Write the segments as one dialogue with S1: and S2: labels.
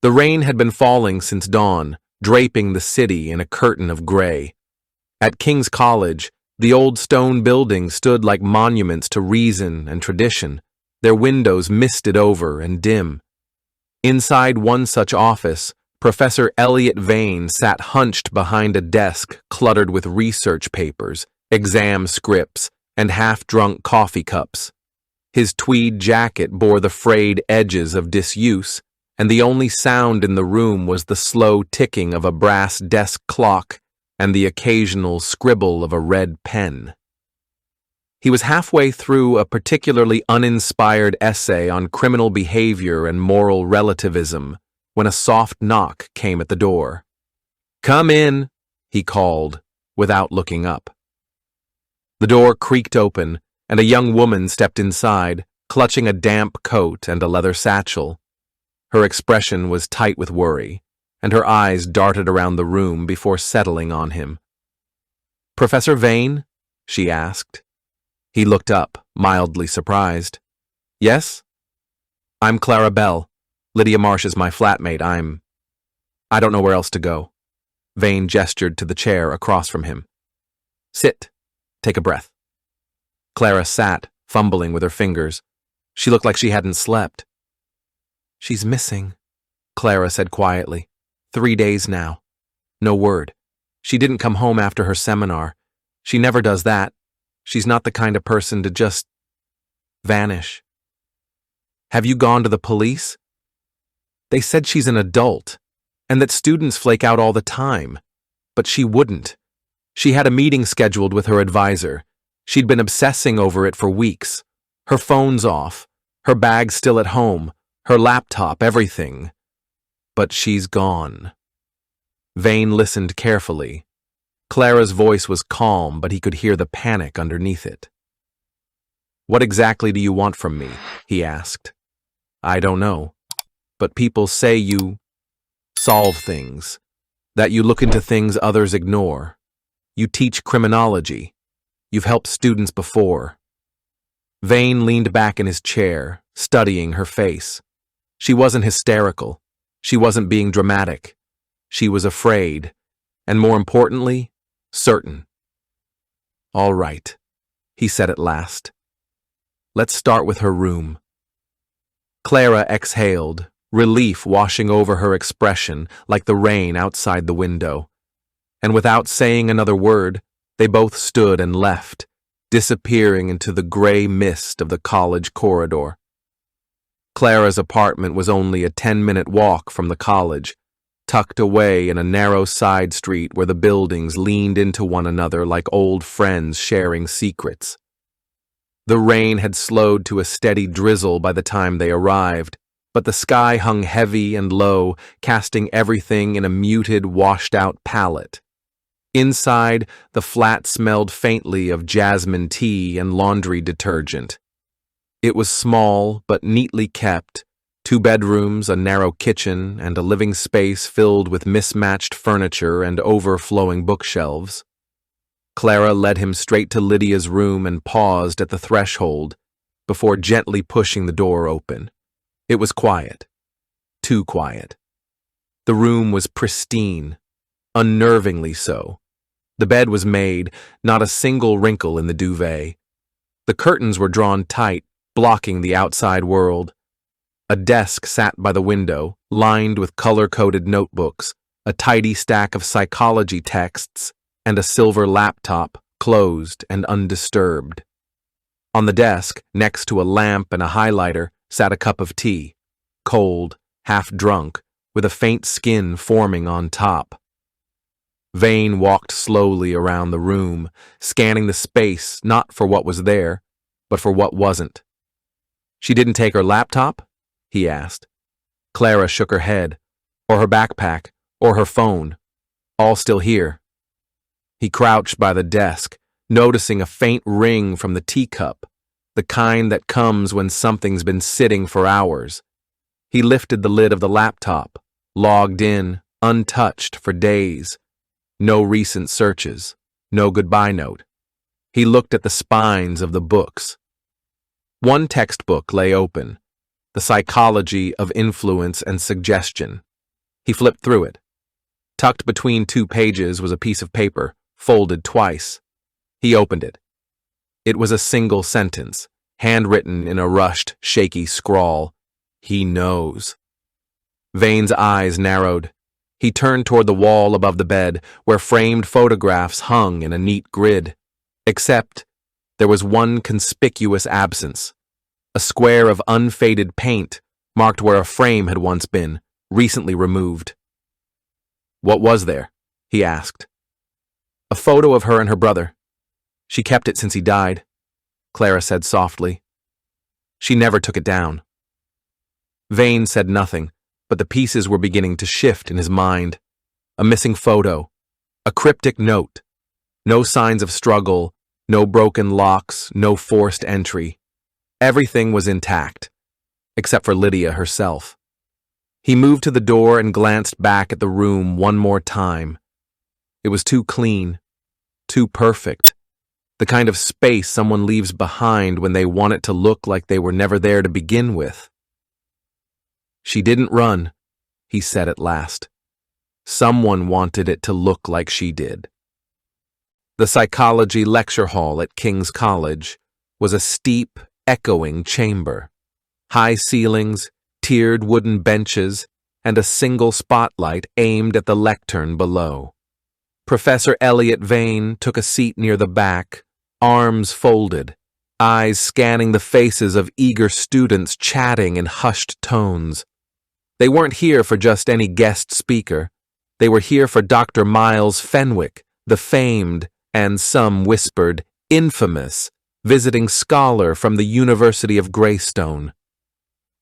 S1: The rain had been falling since dawn, draping the city in a curtain of gray. At King's College, the old stone buildings stood like monuments to reason and tradition, their windows misted over and dim. Inside one such office, Professor Elliot Vane sat hunched behind a desk cluttered with research papers, exam scripts, and half-drunk coffee cups. His tweed jacket bore the frayed edges of disuse, and the only sound in the room was the slow ticking of a brass desk clock and the occasional scribble of a red pen. He was halfway through a particularly uninspired essay on criminal behavior and moral relativism when a soft knock came at the door. "Come in," he called, without looking up. The door creaked open, and a young woman stepped inside, clutching a damp coat and a leather satchel. Her expression was tight with worry, and her eyes darted around the room before settling on him. "Professor Vane?" she asked. He looked up, mildly surprised. "Yes? I'm Clara Bell. Lydia Marsh is my flatmate. I don't know where else to go." Vane gestured to the chair across from him. "Sit. Take a breath." Clara sat, fumbling with her fingers. She looked like she hadn't slept. "She's missing," Clara said quietly. 3 days now. No word. She didn't come home after her seminar. She never does that. She's not the kind of person to just vanish. "Have you gone to the police?" "They said she's an adult, and that students flake out all the time. But she wouldn't. She had a meeting scheduled with her advisor. She'd been obsessing over it for weeks. Her phone's off, her bag's still at home, her laptop, everything. But she's gone." Vane listened carefully. Clara's voice was calm, but he could hear the panic underneath it. "What exactly do you want from me?" he asked. "I don't know. But people say you solve things, that you look into things others ignore. You teach criminology. You've helped students before." Vane leaned back in his chair, studying her face. She wasn't hysterical. She wasn't being dramatic. She was afraid, and more importantly, certain. "All right," he said at last. "Let's start with her room." Clara exhaled, relief washing over her expression like the rain outside the window. And without saying another word, they both stood and left, disappearing into the gray mist of the college corridor. Clara's apartment was only a 10-minute walk from the college, tucked away in a narrow side street where the buildings leaned into one another like old friends sharing secrets. The rain had slowed to a steady drizzle by the time they arrived, but the sky hung heavy and low, casting everything in a muted, washed-out palette. Inside, the flat smelled faintly of jasmine tea and laundry detergent. It was small but neatly kept, 2 bedrooms, a narrow kitchen, and a living space filled with mismatched furniture and overflowing bookshelves. Clara led him straight to Lydia's room and paused at the threshold before gently pushing the door open. It was quiet. Too quiet. The room was pristine, unnervingly so. The bed was made, not a single wrinkle in the duvet. The curtains were drawn tight, blocking the outside world. A desk sat by the window, lined with color-coded notebooks, a tidy stack of psychology texts, and a silver laptop, closed and undisturbed. On the desk, next to a lamp and a highlighter, sat a cup of tea, cold, half-drunk, with a faint skin forming on top. Vane walked slowly around the room, scanning the space not for what was there, but for what wasn't. "She didn't take her laptop?" he asked. Clara shook her head. "Or her backpack, or her phone. All still here." He crouched by the desk, noticing a faint ring from the teacup, the kind that comes when something's been sitting for hours. He lifted the lid of the laptop, logged in, untouched for days. No recent searches, no goodbye note. He looked at the spines of the books. One textbook lay open, The Psychology of Influence and Suggestion, He flipped through it. Tucked between 2 pages was a piece of paper, folded twice. He opened it. It was a single sentence, handwritten in a rushed, shaky scrawl. He knows. Vane's eyes narrowed. He turned toward the wall above the bed, where framed photographs hung in a neat grid. Except there was one conspicuous absence. A square of unfaded paint marked where a frame had once been, recently removed. What was there? He asked. A photo of her and her brother. She kept it since he died, Clara said softly. She never took it down. Vane said nothing, but the pieces were beginning to shift in his mind. A missing photo, a cryptic note, no signs of struggle, no broken locks, no forced entry. Everything was intact, except for Lydia herself. He moved to the door and glanced back at the room one more time. It was too clean, too perfect, the kind of space someone leaves behind when they want it to look like they were never there to begin with. She didn't run, he said at last. Someone wanted it to look like she did. The psychology lecture hall at King's College was a steep, echoing chamber. High ceilings, tiered wooden benches, and a single spotlight aimed at the lectern below. Professor Elliot Vane took a seat near the back, arms folded, eyes scanning the faces of eager students chatting in hushed tones. They weren't here for just any guest speaker. They were here for Dr. Miles Fenwick, the famed, and some whispered, infamous, visiting scholar from the University of Greystone.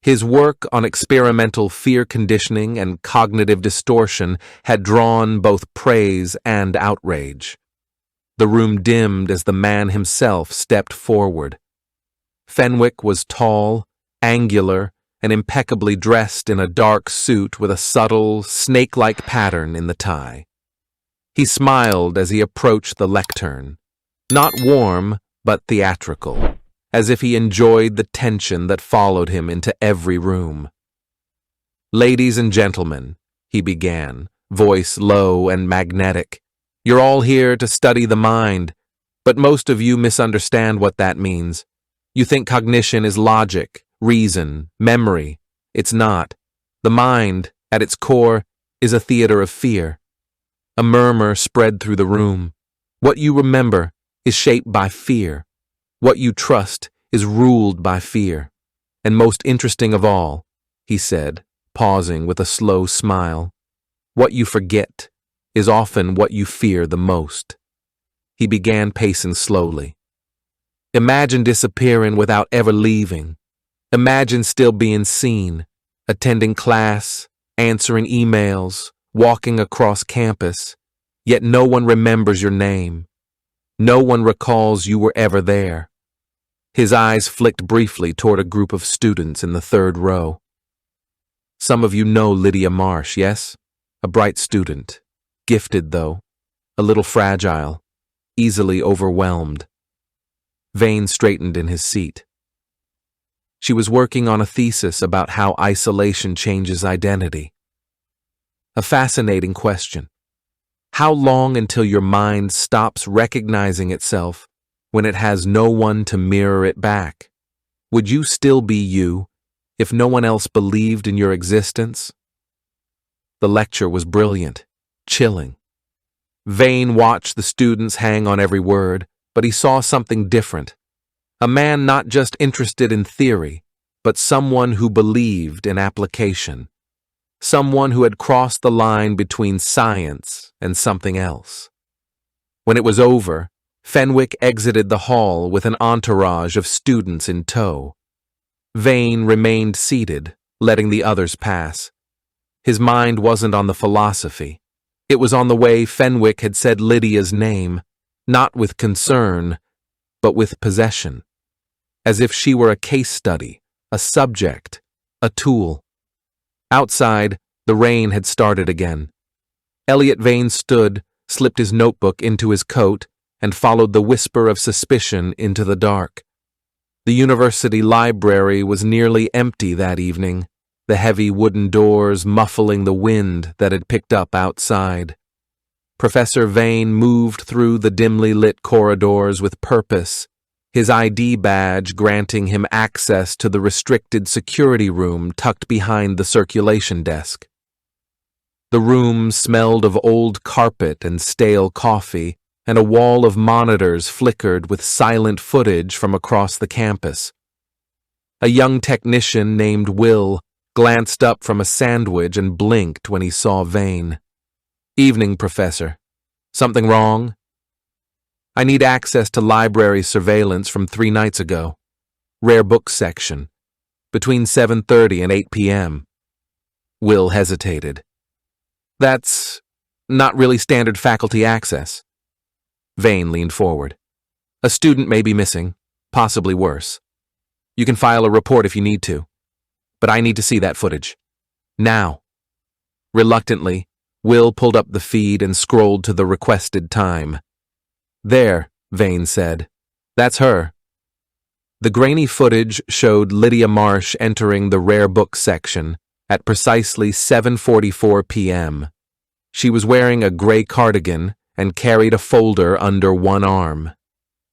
S1: His work on experimental fear conditioning and cognitive distortion had drawn both praise and outrage. The room dimmed as the man himself stepped forward. Fenwick was tall, angular, and impeccably dressed in a dark suit with a subtle, snake-like pattern in the tie. He smiled as he approached the lectern, not warm, but theatrical, as if he enjoyed the tension that followed him into every room. "Ladies and gentlemen," he began, voice low and magnetic, "you're all here to study the mind, but most of you misunderstand what that means. You think cognition is logic, reason, memory. It's not. The mind, at its core, is a theater of fear." A murmur spread through the room. What you remember is shaped by fear. What you trust is ruled by fear. And most interesting of all, he said, pausing with a slow smile, what you forget is often what you fear the most. He began pacing slowly. Imagine disappearing without ever leaving. Imagine still being seen, attending class, answering emails, walking across campus, yet no one remembers your name. No one recalls you were ever there. His eyes flicked briefly toward a group of students in the 3rd row. Some of you know Lydia Marsh, yes? A bright student. Gifted, though. A little fragile. Easily overwhelmed. Vane straightened in his seat. She was working on a thesis about how isolation changes identity. A fascinating question. How long until your mind stops recognizing itself when it has no one to mirror it back? Would you still be you if no one else believed in your existence? The lecture was brilliant, chilling. Vane watched the students hang on every word, but he saw something different. A man not just interested in theory, but someone who believed in application. Someone who had crossed the line between science and something else. When it was over, Fenwick exited the hall with an entourage of students in tow. Vane remained seated, letting the others pass. His mind wasn't on the philosophy. It was on the way Fenwick had said Lydia's name, not with concern, but with possession. As if she were a case study, a subject, a tool. Outside, the rain had started again. Elliot Vane stood, slipped his notebook into his coat, and followed the whisper of suspicion into the dark. The university library was nearly empty that evening. the heavy wooden doors muffling the wind that had picked up outside. Professor Vane moved through the dimly lit corridors with purpose, his ID badge granting him access to the restricted security room tucked behind the circulation desk. The room smelled of old carpet and stale coffee, and a wall of monitors flickered with silent footage from across the campus. A young technician named Will glanced up from a sandwich and blinked when he saw Vane. "Evening, Professor. Something wrong?" "I need access to library surveillance from 3 nights ago. Rare books section. Between 7:30 and 8 p.m. Will hesitated. "That's not really standard faculty access." Vane leaned forward. "A student may be missing, possibly worse. You can file a report if you need to, but I need to see that footage. Now." Reluctantly, Will pulled up the feed and scrolled to the requested time. "There," Vane said. "That's her." The grainy footage showed Lydia Marsh entering the rare book section at precisely 7:44 p.m. She was wearing a gray cardigan and carried a folder under one arm.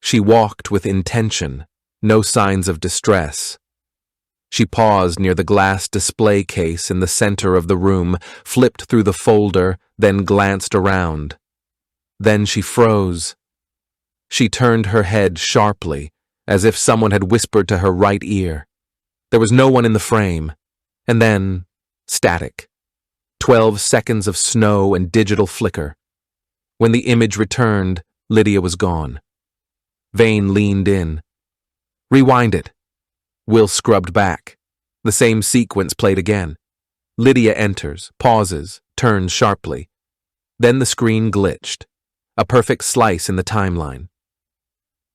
S1: She walked with intention, no signs of distress. She paused near the glass display case in the center of the room, flipped through the folder, then glanced around. Then she froze. She turned her head sharply, as if someone had whispered to her right ear. There was no one in the frame. And then, static. 12 seconds of snow and digital flicker. When the image returned, Lydia was gone. Vane leaned in. "Rewind it." Will scrubbed back. The same sequence played again. Lydia enters, pauses, turns sharply. Then the screen glitched. A perfect slice in the timeline.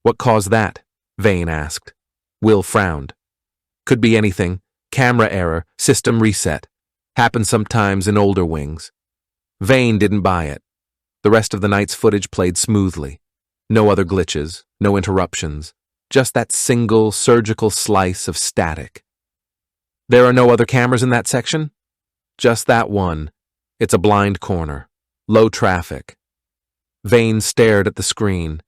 S1: "What caused that?" Vane asked. Will frowned. "Could be anything. Camera error, system reset. Happens sometimes in older wings." Vane didn't buy it. The rest of the night's footage played smoothly. No other glitches, no interruptions. Just that single surgical slice of static. "There are no other cameras in that section?" "Just that one. It's a blind corner. Low traffic." Vane stared at the screen.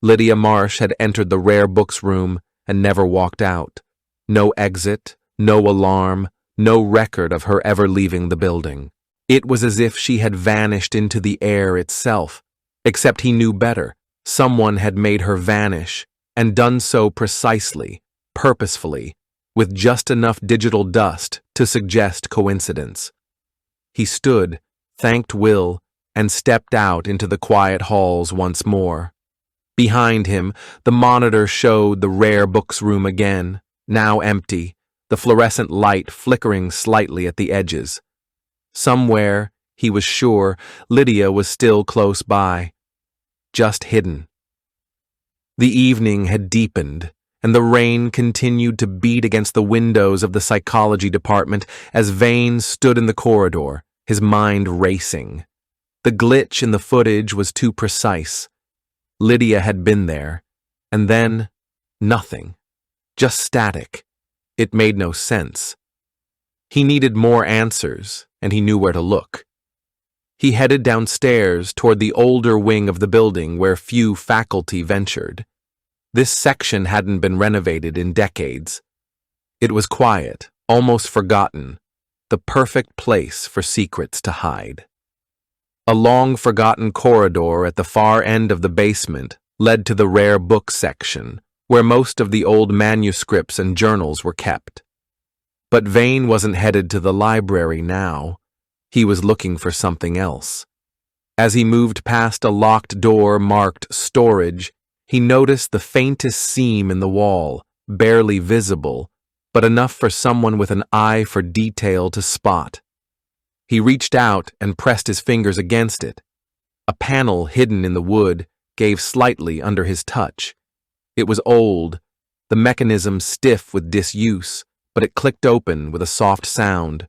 S1: Lydia Marsh had entered the rare books room and never walked out. No exit, no alarm, no record of her ever leaving the building. It was as if she had vanished into the air itself, except he knew better. Someone had made her vanish, and done so precisely, purposefully, with just enough digital dust to suggest coincidence. He stood, thanked Will, and stepped out into the quiet halls once more. Behind him, the monitor showed the rare books room again, now empty, the fluorescent light flickering slightly at the edges. Somewhere, he was sure, Lydia was still close by, just hidden. The evening had deepened, and the rain continued to beat against the windows of the psychology department as Vane stood in the corridor, his mind racing. The glitch in the footage was too precise. Lydia had been there, and then nothing. Just static. It made no sense. He needed more answers, and he knew where to look. He headed downstairs toward the older wing of the building where few faculty ventured. This section hadn't been renovated in decades. It was quiet, almost forgotten, the perfect place for secrets to hide. A long-forgotten corridor at the far end of the basement led to the rare book section, where most of the old manuscripts and journals were kept. But Vane wasn't headed to the library now. He was looking for something else. As he moved past a locked door marked storage, he noticed the faintest seam in the wall, barely visible, but enough for someone with an eye for detail to spot. He reached out and pressed his fingers against it. A panel hidden in the wood gave slightly under his touch. It was old, the mechanism stiff with disuse, but it clicked open with a soft sound.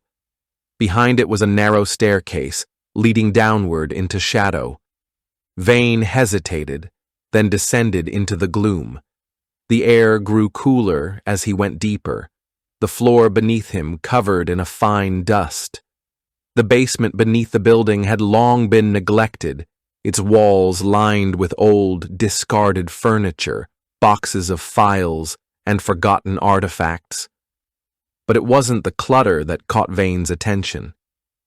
S1: Behind it was a narrow staircase, leading downward into shadow. Vane hesitated, then descended into the gloom. The air grew cooler as he went deeper. the floor beneath him covered in a fine dust. The basement beneath the building had long been neglected, its walls lined with old, discarded furniture, boxes of files, and forgotten artifacts. But it wasn't the clutter that caught Vane's attention.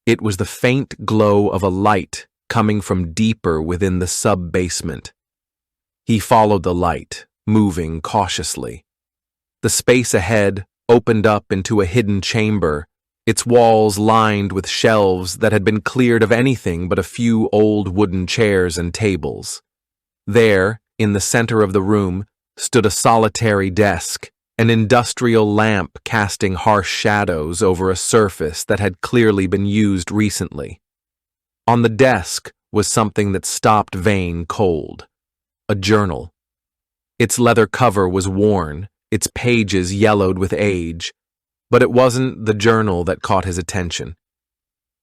S1: It was the faint glow of a light coming from deeper within the sub-basement. He followed the light, moving cautiously. The space ahead opened up into a hidden chamber, its walls lined with shelves that had been cleared of anything but a few old wooden chairs and tables. There, in the center of the room, stood a solitary desk, an industrial lamp casting harsh shadows over a surface that had clearly been used recently. On the desk was something that stopped Vane cold. A journal. Its leather cover was worn, its pages yellowed with age, but it wasn't the journal that caught his attention.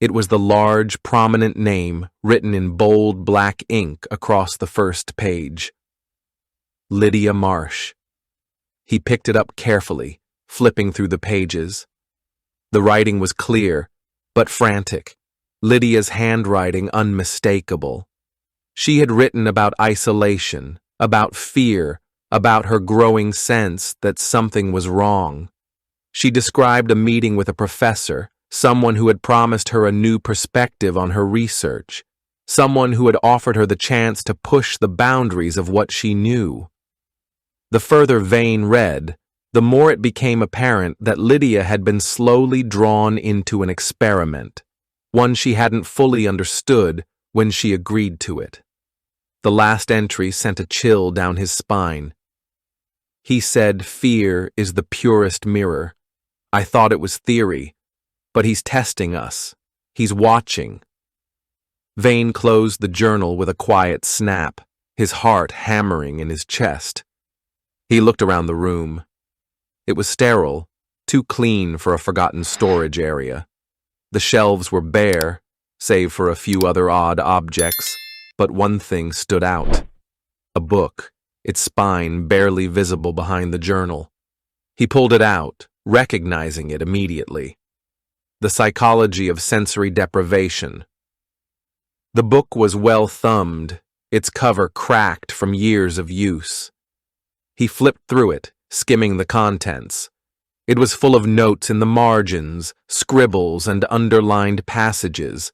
S1: It was the large, prominent name written in bold black ink across the first page. Lydia Marsh. He picked it up carefully, flipping through the pages. The writing was clear, but frantic, Lydia's handwriting unmistakable. She had written about isolation, about fear, about her growing sense that something was wrong. She described a meeting with a professor, someone who had promised her a new perspective on her research, someone who had offered her the chance to push the boundaries of what she knew. The further Vane read, the more it became apparent that Lydia had been slowly drawn into an experiment, one she hadn't fully understood when she agreed to it. The last entry sent a chill down his spine. He said fear is the purest mirror. I thought it was theory, but he's testing us. He's watching. Vane closed the journal with a quiet snap, his heart hammering in his chest. He looked around the room. It was sterile, too clean for a forgotten storage area. The shelves were bare, save for a few other odd objects, but one thing stood out. A book, its spine barely visible behind the journal. He pulled it out, recognizing it immediately. The Psychology of Sensory Deprivation. The book was well thumbed, its cover cracked from years of use. He flipped through it, skimming the contents. It was full of notes in the margins, scribbles, and underlined passages.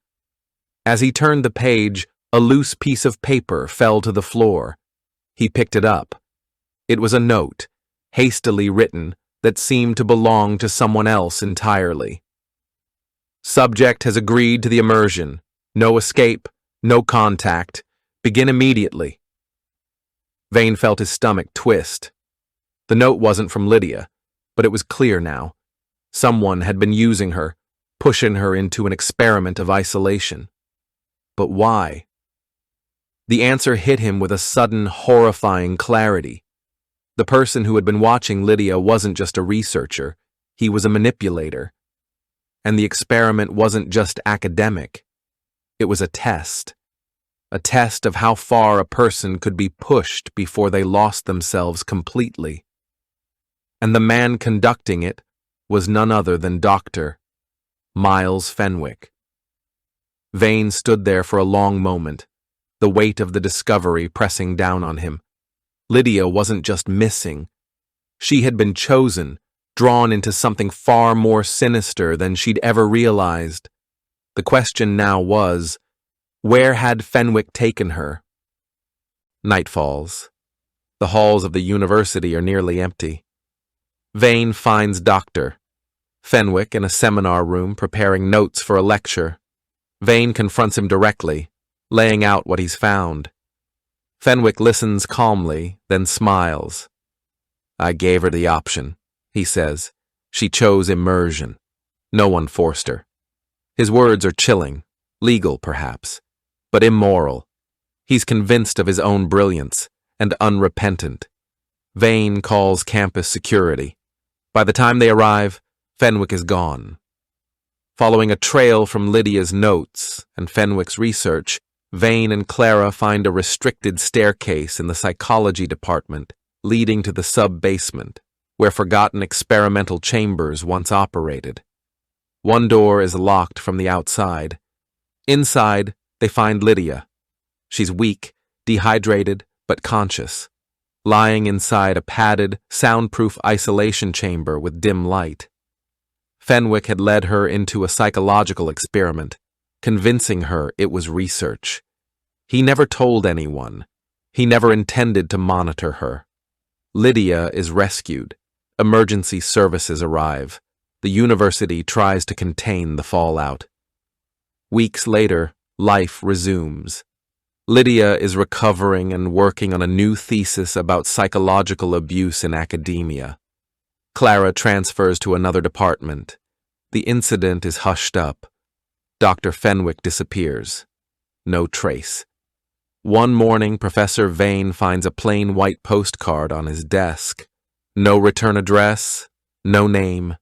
S1: As he turned the page, a loose piece of paper fell to the floor. He picked it up. It was a note, hastily written, that seemed to belong to someone else entirely. Subject has agreed to the immersion. No escape, no contact. Begin immediately. Vane felt his stomach twist. The note wasn't from Lydia, but it was clear now. Someone had been using her, pushing her into an experiment of isolation. But why? The answer hit him with a sudden, horrifying clarity. The person who had been watching Lydia wasn't just a researcher, he was a manipulator. And the experiment wasn't just academic. It was a test of how far a person could be pushed before they lost themselves completely. And the man conducting it was none other than Dr. Miles Fenwick. Vane stood there for a long moment, the weight of the discovery pressing down on him. Lydia wasn't just missing. She had been chosen, drawn into something far more sinister than she'd ever realized. The question now was, where had Fenwick taken her? Night falls. The halls of the university are nearly empty. Vane finds Dr. Fenwick in a seminar room preparing notes for a lecture. Vane confronts him directly, laying out what he's found. Fenwick listens calmly, then smiles. I gave her the option, he says. She chose immersion. No one forced her. His words are chilling, legal perhaps, but immoral. He's convinced of his own brilliance and unrepentant. Vane calls campus security. By the time they arrive, Fenwick is gone. Following a trail from Lydia's notes and Fenwick's research, Vane and Clara find a restricted staircase in the psychology department leading to the sub-basement, where forgotten experimental chambers once operated. One door is locked from the outside. Inside, they find Lydia. She's weak, dehydrated, but conscious, lying inside a padded, soundproof isolation chamber with dim light. Fenwick had led her into a psychological experiment, convincing her it was research. He never told anyone. He never intended to monitor her. Lydia is rescued. Emergency services arrive. The university tries to contain the fallout. Weeks later, life resumes. Lydia is recovering and working on a new thesis about psychological abuse in academia. Clara transfers to another department. The incident is hushed up. Dr. Fenwick disappears. No trace. One morning, Professor Vane finds a plain white postcard on his desk. No return address, no name.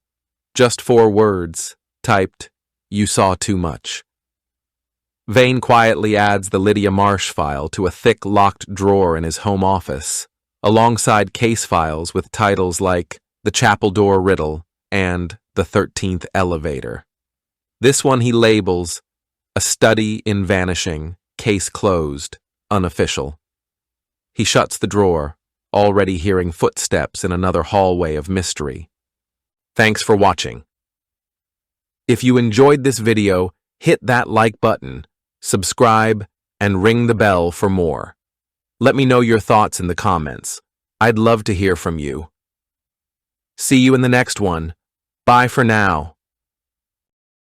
S1: Just 4 words, typed, "You saw too much." Vane quietly adds the Lydia Marsh file to a thick locked drawer in his home office, alongside case files with titles like The Chapel Door Riddle and The 13th Elevator. This one he labels A Study in Vanishing, Case Closed, Unofficial. He shuts the drawer, already hearing footsteps in another hallway of mystery. Thanks for watching. If you enjoyed this video, hit that like button, subscribe, and ring the bell for more. Let me know your thoughts in the comments. I'd love to hear from you. See you in the next one. Bye for now.